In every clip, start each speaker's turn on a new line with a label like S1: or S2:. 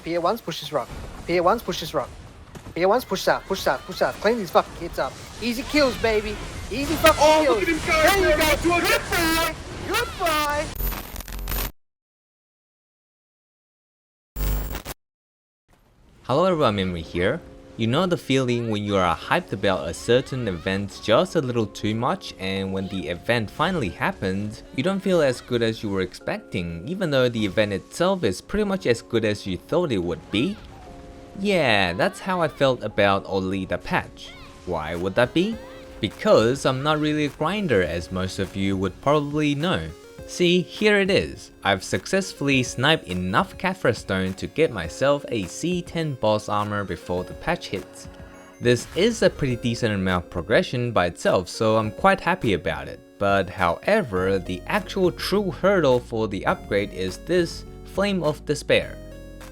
S1: PA once, push this rock. PA once, push this rock. PA once, push south, push south, push south. Clean these fucking kids up. Easy kills, baby. Easy fucking kills.
S2: Look at him go!
S1: There you go.
S2: Goodbye!
S1: Goodbye.
S3: Hello everyone, Memory here. You know the feeling when you are hyped about a certain event just a little too much, and when the event finally happens, you don't feel as good as you were expecting, even though the event itself is pretty much as good as you thought it would be? Yeah, that's how I felt about only the patch. Why would that be? Because I'm not really a grinder, as most of you would probably know. See, here it is. I've successfully sniped enough Caphras Stone to get myself a C10 boss armor before the patch hits. This is a pretty decent amount of progression by itself, so I'm quite happy about it. But however, the actual true hurdle for the upgrade is this Flame of Despair.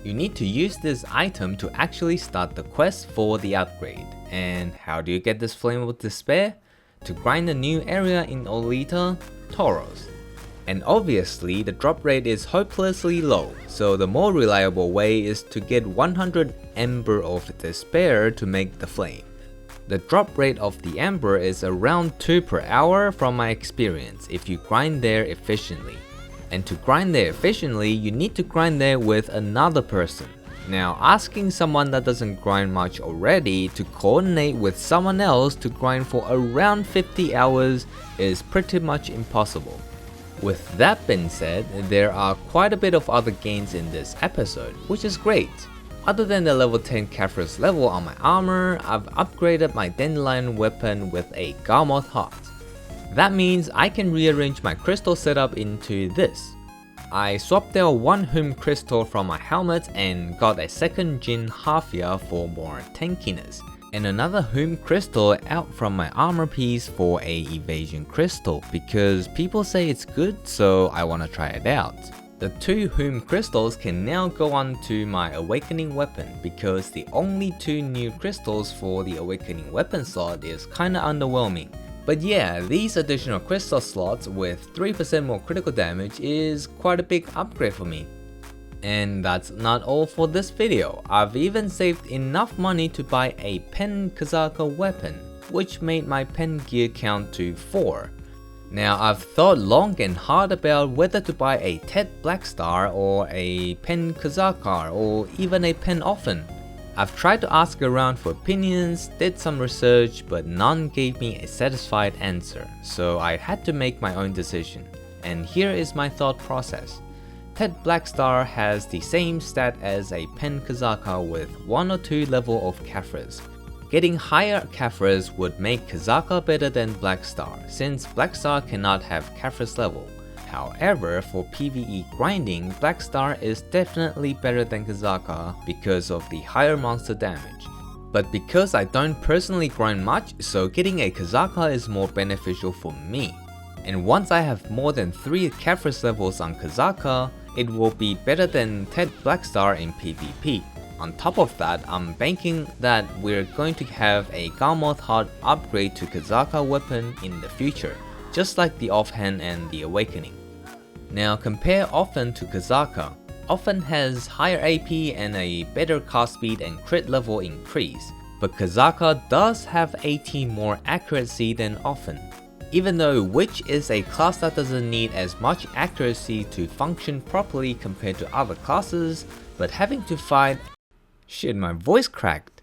S3: You need to use this item to actually start the quest for the upgrade. And how do you get this Flame of Despair? To grind a new area in Olita, Tauros. And obviously the drop rate is hopelessly low, so the more reliable way is to get 100 Ember of Despair to make the flame. The drop rate of the Ember is around 2 per hour from my experience if you grind there efficiently. And to grind there efficiently, you need to grind there with another person. Now, asking someone that doesn't grind much already to coordinate with someone else to grind for around 50 hours is pretty much impossible. With that being said, there are quite a bit of other gains in this episode, which is great. Other than the level 10 Caphras level on my armor, I've upgraded my Dandelion weapon with a Garmoth heart. That means I can rearrange my crystal setup into this. I swapped out one Hum crystal from my helmet and got a second Jin Hafia for more tankiness, and another Hum crystal out from my armor piece for a evasion crystal because people say it's good, so I wanna try it out. The 2 Hum crystals can now go on to my awakening weapon because the only 2 new crystals for the awakening weapon slot is kinda underwhelming. But yeah, these additional crystal slots with 3% more critical damage is quite a big upgrade for me. And that's not all for this video. I've even saved enough money to buy a Pen Kazaka weapon, which made my pen gear count to 4. Now I've thought long and hard about whether to buy a Tet Blackstar or a Pen Kazaka or even a Pen Offen. I've tried to ask around for opinions, did some research, but none gave me a satisfied answer, so I had to make my own decision. And here is my thought process. Tet Blackstar has the same stat as a Pen Kazaka with 1 or 2 level of Caphras. Getting higher Caphras would make Kazaka better than Blackstar, since Blackstar cannot have Caphras level. However, for PvE grinding, Blackstar is definitely better than Kazaka because of the higher monster damage. But because I don't personally grind much, so getting a Kazaka is more beneficial for me. And once I have more than 3 Caphras levels on Kazaka, it will be better than Tet Blackstar in PvP. On top of that, I'm banking that we're going to have a Garmoth heart upgrade to Kazaka weapon in the future, just like the Offhand and the Awakening. Now compare Offen to Kazaka. Offen has higher AP and a better cast speed and crit level increase, but Kazaka does have 18 more accuracy than Offen. Even though Witch is a class that doesn't need as much accuracy to function properly compared to other classes, but having to fight... Shit, my voice cracked.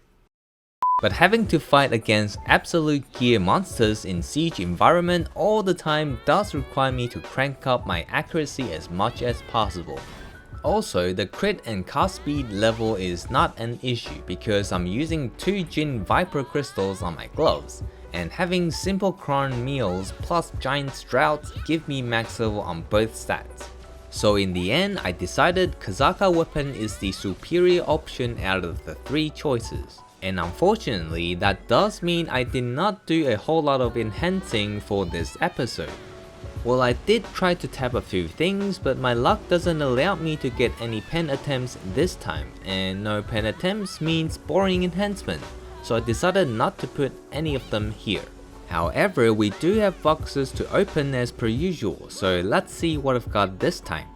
S3: But having to fight against absolute gear monsters in siege environment all the time does require me to crank up my accuracy as much as possible. Also, the crit and cast speed level is not an issue because I'm using 2 Jin Viper crystals on my gloves, and having simple Kron meals plus giant Strouts give me max level on both stats. So in the end, I decided Kazaka weapon is the superior option out of the 3 choices. And unfortunately, that does mean I did not do a whole lot of enhancing for this episode. Well, I did try to tap a few things, but my luck doesn't allow me to get any pen attempts this time, and no pen attempts means boring enhancement, so I decided not to put any of them here. However, we do have boxes to open as per usual, so let's see what I've got this time.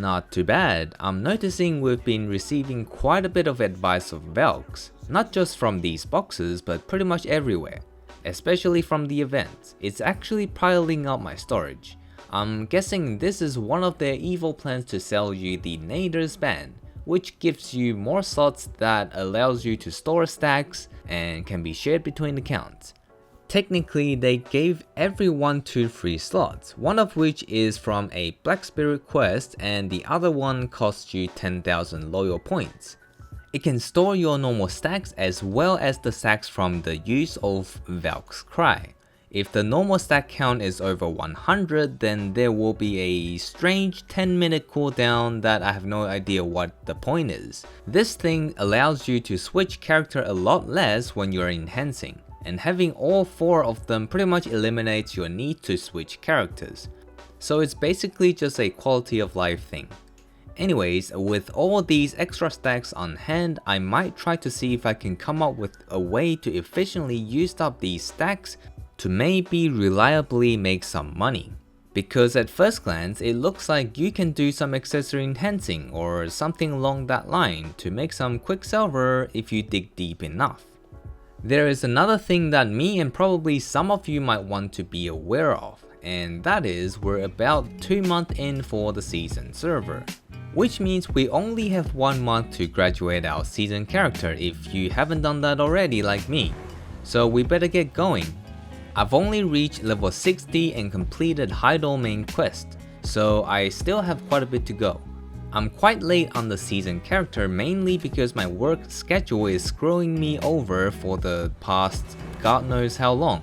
S3: Not too bad. I'm noticing we've been receiving quite a bit of advice of Velks, not just from these boxes but pretty much everywhere, especially from the events. It's actually piling up my storage. I'm guessing this is one of their evil plans to sell you the Nader's Band, which gives you more slots that allows you to store stacks and can be shared between accounts. Technically, they gave everyone 2 free slots, one of which is from a Black Spirit quest and the other one costs you 10,000 loyal points. It can store your normal stacks as well as the stacks from the use of Valk's Cry. If the normal stack count is over 100, then there will be a strange 10-minute cooldown that I have no idea what the point is. This thing allows you to switch character a lot less when you're enhancing, and having all 4 of them pretty much eliminates your need to switch characters. So it's basically just a quality of life thing. Anyways, with all these extra stacks on hand, I might try to see if I can come up with a way to efficiently use up these stacks to maybe reliably make some money. Because at first glance, it looks like you can do some accessory enhancing or something along that line to make some quick silver if you dig deep enough. There is another thing that me and probably some of you might want to be aware of, and that is we're about 2 months in for the season server. Which means we only have 1 month to graduate our season character if you haven't done that already like me. So we better get going. I've only reached level 60 and completed Heidel main quest, so I still have quite a bit to go. I'm quite late on the season character mainly because my work schedule is screwing me over for the past god knows how long.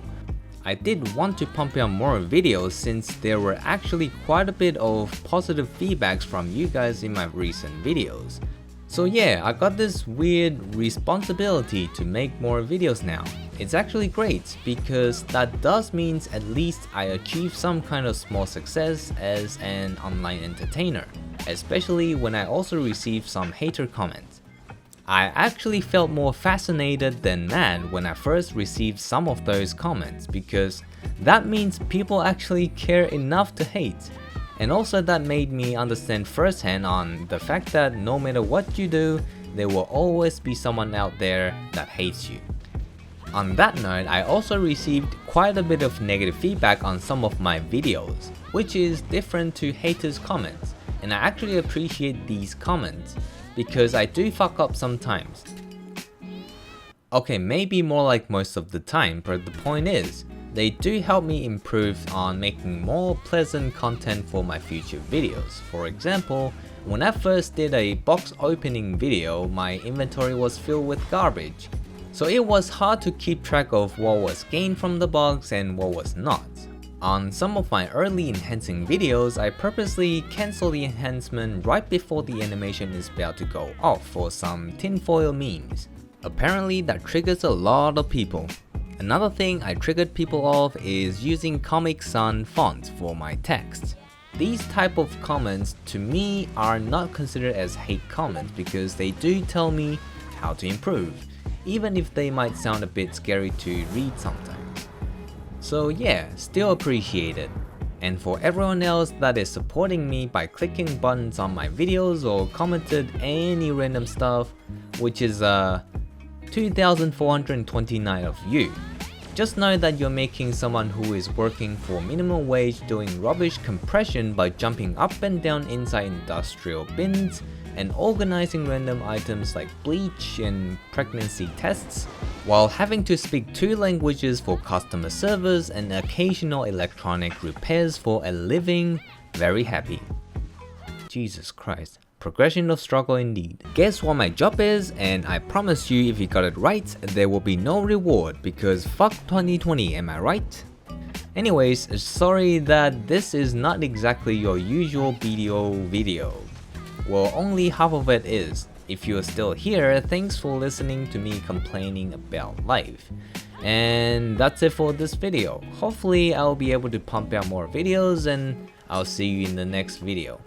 S3: I did want to pump out more videos since there were actually quite a bit of positive feedbacks from you guys in my recent videos. So yeah, I got this weird responsibility to make more videos now. It's actually great because that does means at least I achieve some kind of small success as an online entertainer, especially when I also receive some hater comments. I actually felt more fascinated than mad when I first received some of those comments because that means people actually care enough to hate. And also that made me understand firsthand on the fact that no matter what you do, there will always be someone out there that hates you. On that note, I also received quite a bit of negative feedback on some of my videos, which is different to haters' comments, and I actually appreciate these comments because I do fuck up sometimes. Okay, maybe more like most of the time, but the point is, they do help me improve on making more pleasant content for my future videos. For example, when I first did a box opening video, my inventory was filled with garbage. So it was hard to keep track of what was gained from the box and what was not. On some of my early enhancing videos, I purposely cancel the enhancement right before the animation is about to go off for some tinfoil memes. Apparently that triggers a lot of people. Another thing I triggered people off is using Comic Sans fonts for my text. These type of comments to me are not considered as hate comments because they do tell me how to improve, even if they might sound a bit scary to read sometimes. So yeah, still appreciate it. And for everyone else that is supporting me by clicking buttons on my videos or commented any random stuff, which is 2,429 of you. Just know that you're making someone who is working for minimum wage doing rubbish compression by jumping up and down inside industrial bins and organizing random items like bleach and pregnancy tests, while having to speak 2 languages for customer service and occasional electronic repairs for a living, very happy. Jesus Christ. Progression of struggle indeed. Guess what my job is, and I promise you if you got it right, there will be no reward because fuck 2020, am I right? Anyways, sorry that this is not exactly your usual BDO video. Well, only half of it is. If you're still here, thanks for listening to me complaining about life. And that's it for this video. Hopefully I'll be able to pump out more videos and I'll see you in the next video.